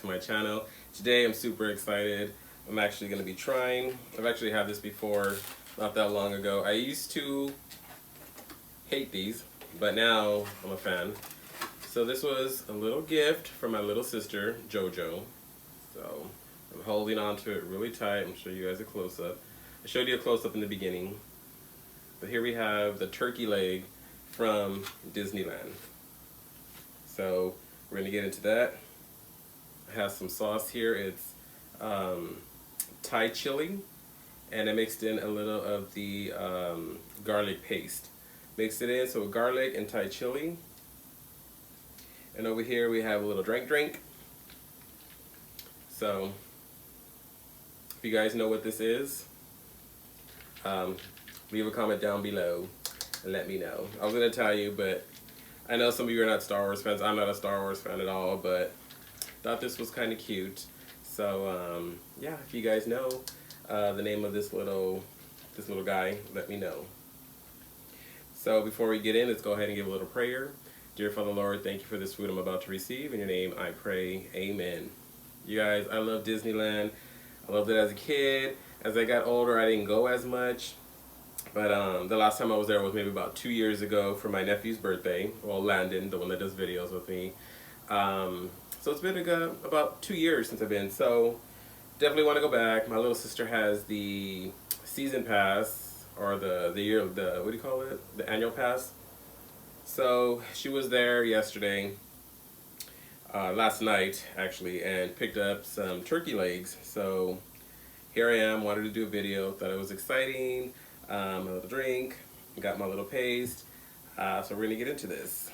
my channel. Today I'm super excited. I'm actually going to be trying. I've actually had this before, not that long ago. I used to hate these, but now I'm a fan. So this was a little gift from my little sister, JoJo. So I'm holding on to it really tight. I'm showing you guys a close-up. I showed you a close-up in the beginning. But here we have the turkey leg from Disneyland. So we're going to get into that. It has some sauce here. It's Thai chili, and I mixed in a little of the garlic paste. Mixed it in, so garlic and Thai chili. And over here we have a little drink. So if you guys know what this is, leave a comment down below and let me know. I was going to tell you, but I know some of you are not Star Wars fans. I'm not a Star Wars fan at all, but thought this was kind of cute. So yeah, if you guys know the name of this little guy, let me know. So before we get in, let's go ahead and give a little prayer. Dear Father Lord, thank you for this food I'm about to receive. In your name I pray, amen. You guys, I love Disneyland. I loved it as a kid. As I got older, I didn't go as much. But the last time I was there was maybe about 2 years ago for my nephew's birthday. Well, Landon, the one that does videos with me. So it's been about 2 years since I've been. So definitely want to go back. My little sister has the season pass, or the what do you call it? The annual pass. So she was there yesterday, last night actually, and picked up some turkey legs. So here I am, wanted to do a video, thought it was exciting. A little drink, got my little paste, so we're gonna get into this.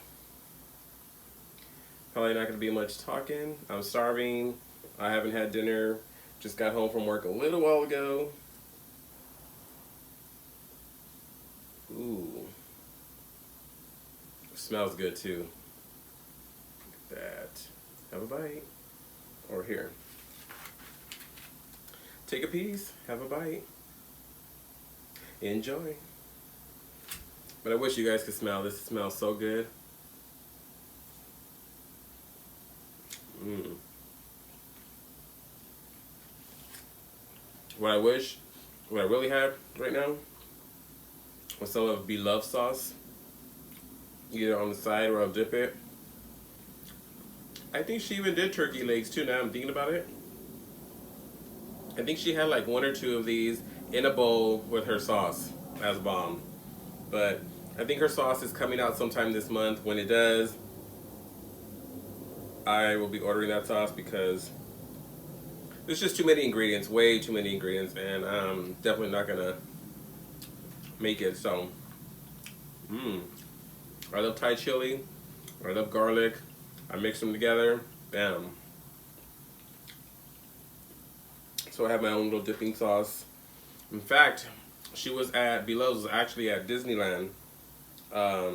Probably not gonna be much talking. I'm starving. I haven't had dinner. Just got home from work a little while ago. Ooh, smells good too. Look at that. Have a bite. Or here. Take a piece. Have a bite. Enjoy. But I wish you guys could smell this. It smells so good. What I really have right now was some of beloved sauce, either on the side or I'll dip it. I think she even did turkey legs too, now I'm thinking about it. I think she had like 1 or 2 of these in a bowl with her sauce as bomb. But I think her sauce is coming out sometime this month. When it does, I will be ordering that sauce because there's just too many ingredients, way too many ingredients, and I'm definitely not gonna make it. So I love Thai chili, I love garlic. I mix them together, bam. So I have my own little dipping sauce. In fact, she was at Belows, was actually at Disneyland a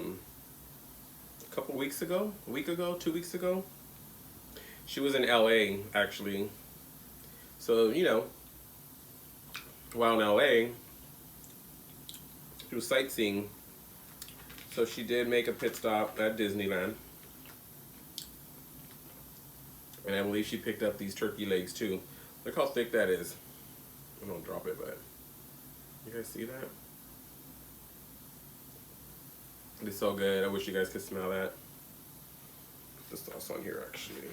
couple weeks ago, a week ago, 2 weeks ago. She was in LA actually. So, you know, while in LA, she was sightseeing. So she did make a pit stop at Disneyland. And I believe she picked up these turkey legs too. Look how thick that is. I don't drop it, but you guys see that? It's so good. I wish you guys could smell that. Put the sauce on here actually.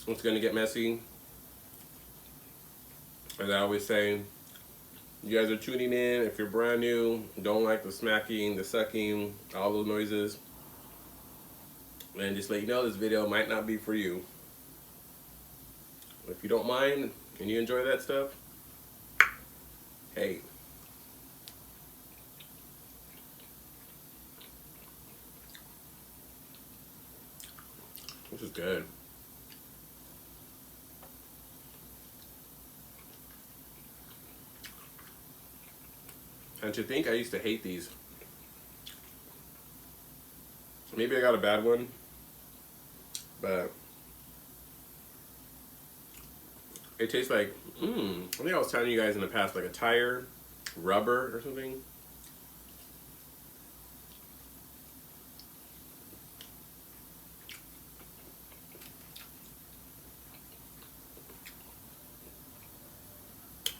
It's gonna get messy. As I always say, you guys are tuning in. If you're brand new, don't like the smacking, the sucking, all those noises, and just let you know this video might not be for you. If you don't mind and you enjoy that stuff, hey. This is good. And to think I used to hate these. Maybe I got a bad one, but It tastes like, I think I was telling you guys in the past, like a tire, rubber or something.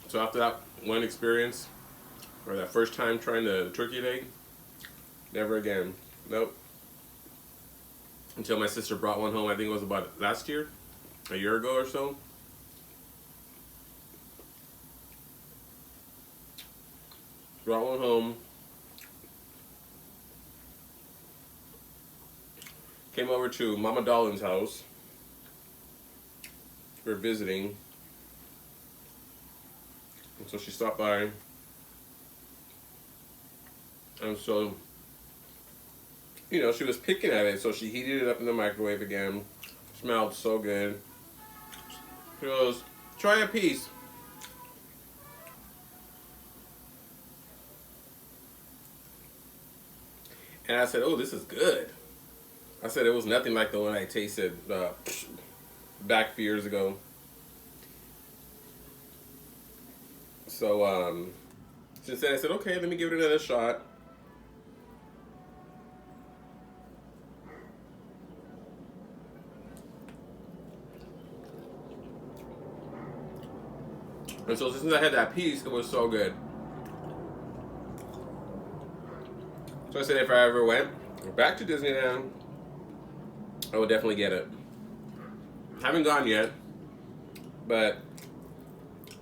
So after that one experience, or that first time trying the turkey leg, never again. Nope. Until my sister brought one home, I think it was about last year, a year ago or so. Brought one home. Came over to Mama Darling's house. We were visiting. And so she stopped by. And so, you know, she was picking at it. So she heated it up in the microwave again. Smelled so good. She goes, try a piece. And I said, oh, this is good. I said it was nothing like the one I tasted back a few years ago. So since then I said, okay, let me give it another shot. And so since I had that piece, it was so good. So I said if I ever went back to Disneyland, I would definitely get it. Haven't gone yet, but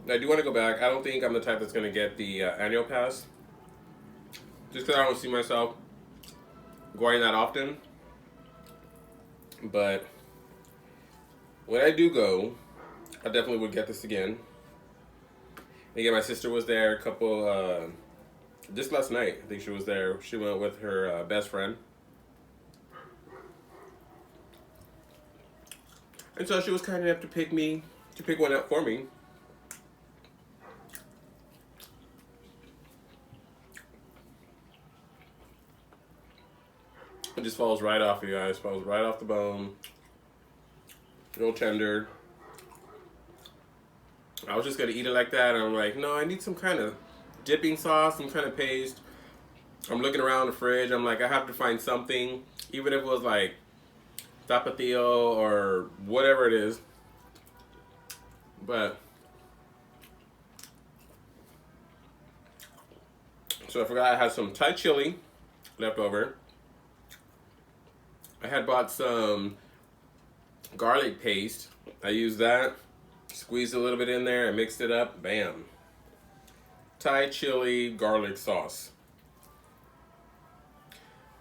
I do want to go back. I don't think I'm the type that's going to get the annual pass, just because I don't see myself going that often. But when I do go, I definitely would get this again. And again, my sister was there a couple, just last night, I think she was there. She went with her best friend. And so she was kind enough to pick one up for me. It just falls right off, you guys. Falls right off the bone. Real tender. I was just gonna eat it like that, and I'm like, no, I need some kind of dipping sauce, some kind of paste. I'm looking around the fridge. I'm like, I have to find something, even if it was like tapatio or whatever it is. But so I forgot I had some Thai chili left over. I had bought some garlic paste. I used that, squeezed a little bit in there, and mixed it up. Bam. Thai chili garlic sauce.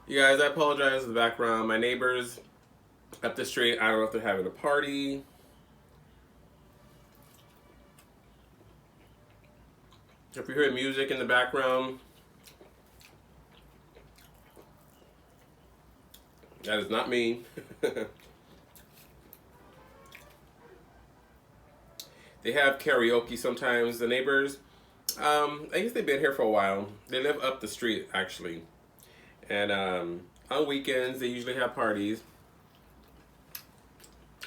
You guys, I apologize for the background. My neighbors up the street, I don't know if they're having a party. If you hear music in the background, that is not me. They have karaoke sometimes, the neighbors. I guess they've been here for a while. They live up the street, actually. And on weekends, they usually have parties.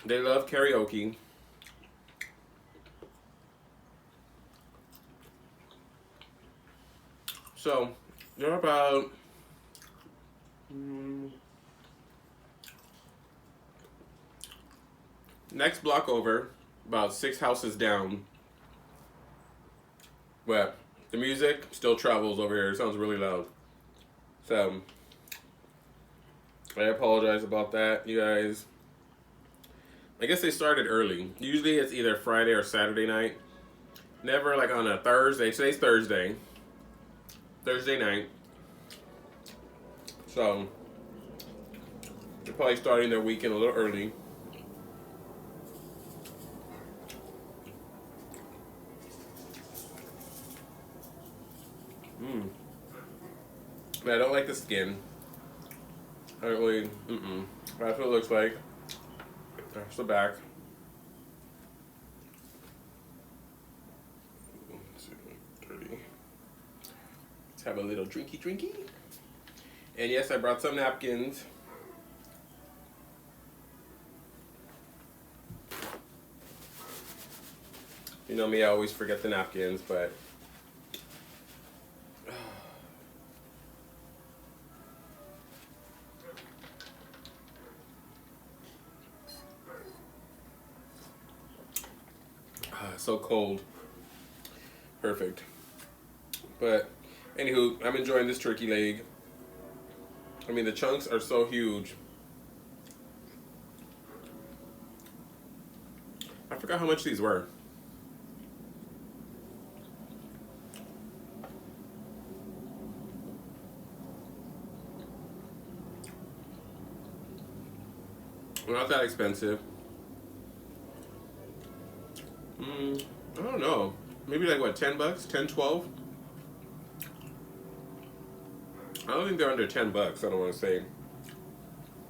They love karaoke. So, they're about next block over, about 6 houses down. But the music still travels over here. It sounds really loud. So, I apologize about that, you guys. I guess they started early. Usually it's either Friday or Saturday night. Never like on a Thursday. Today's Thursday. Thursday night. So, they're probably starting their weekend a little early. I don't like the skin. I don't really, That's what it looks like. That's the back. Let's have a little drinky. And yes, I brought some napkins. You know me, I always forget the napkins, but so cold. Perfect. But anywho, I'm enjoying this turkey leg. I mean, the chunks are so huge. I forgot how much these were. Not that expensive. I don't know. Maybe like what, 10 bucks? 10, 12? I don't think they're under 10 bucks, I don't want to say.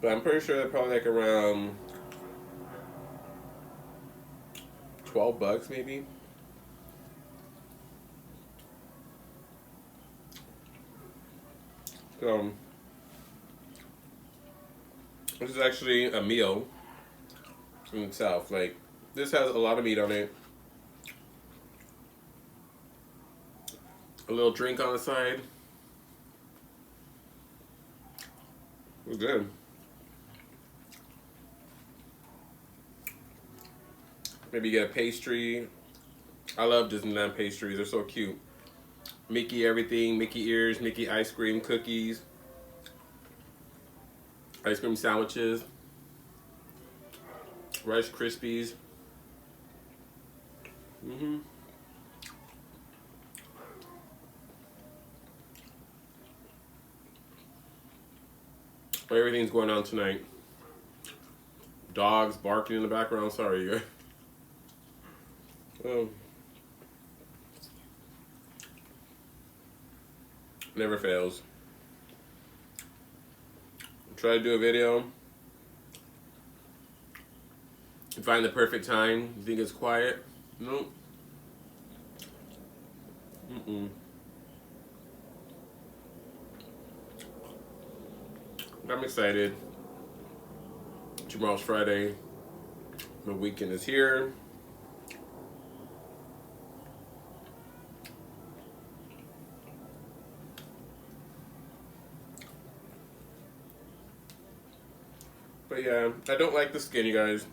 But I'm pretty sure they're probably like around 12 bucks maybe. So this is actually a meal in itself. Like, this has a lot of meat on it. A little drink on the side. It's good. Maybe get a pastry. I love Disneyland pastries. They're so cute. Mickey everything. Mickey ears, Mickey ice cream, cookies, ice cream sandwiches, Rice Krispies. But everything's going on tonight. Dogs barking in the background. Sorry, you. Oh. Never fails. Try to do a video. Find the perfect time. You think it's quiet? Nope. I'm excited. Tomorrow's Friday. The weekend is here. But yeah, I don't like the skin, you guys.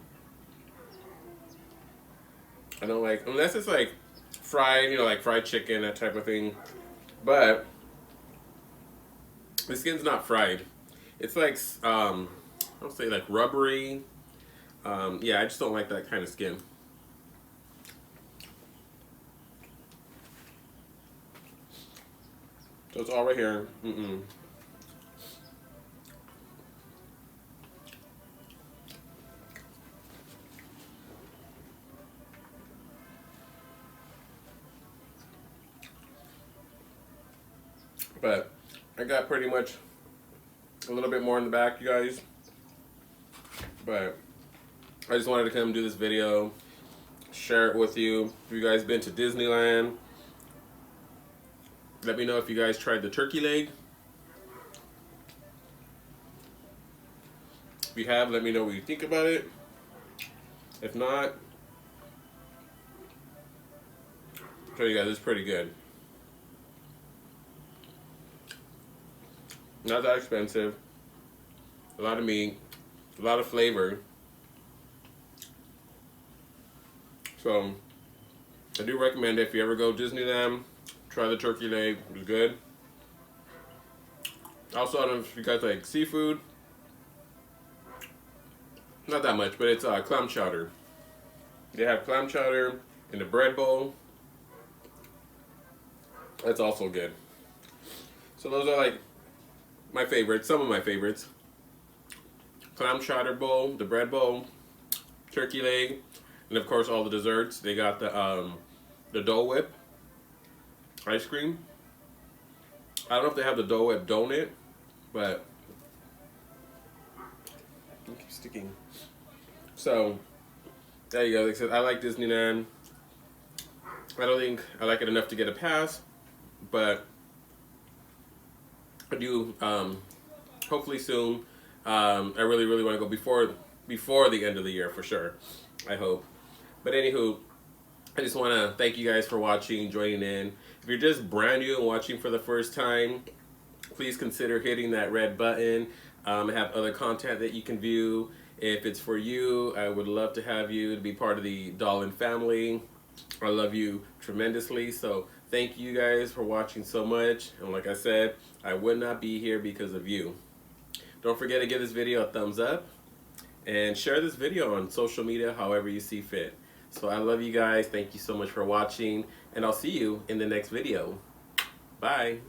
I don't like, unless it's like fried, you know, like fried chicken, that type of thing. But the skin's not fried. It's like, I'll say like rubbery. Yeah, I just don't like that kind of skin. So it's all right here. But I got pretty much a little bit more in the back, you guys. But I just wanted to come do this video, share it with you. Have you guys been to Disneyland? Let me know if you guys tried the turkey leg. If you have, let me know what you think about it. If not, I'll tell you guys, it's pretty good. Not that expensive. A lot of meat, a lot of flavor. So I do recommend it if you ever go to Disneyland. Try the turkey leg. It was good. Also, I don't know if you guys like seafood. Not that much, but it's clam chowder. They have clam chowder in the bread bowl. That's also good. So those are like my favorites, some of my favorites. Clam chowder bowl, the bread bowl, turkey leg, and of course all the desserts. They got the Dole Whip ice cream. I don't know if they have the Dole Whip donut, but it keeps sticking. So there you go. Like I said, I like Disneyland. I don't think I like it enough to get a pass, but I do. Hopefully soon. I really want to go before the end of the year for sure. I hope. But anywho, I just want to thank you guys for watching, joining in. If you're just brand new and watching for the first time, please consider hitting that red button. I have other content that you can view. If it's for you, I would love to have you to be part of the Darling family. I love you tremendously. So thank you guys for watching so much. And like I said, I would not be here because of you. Don't forget to give this video a thumbs up and share this video on social media however you see fit. So I love you guys. Thank you so much for watching, and I'll see you in the next video. Bye.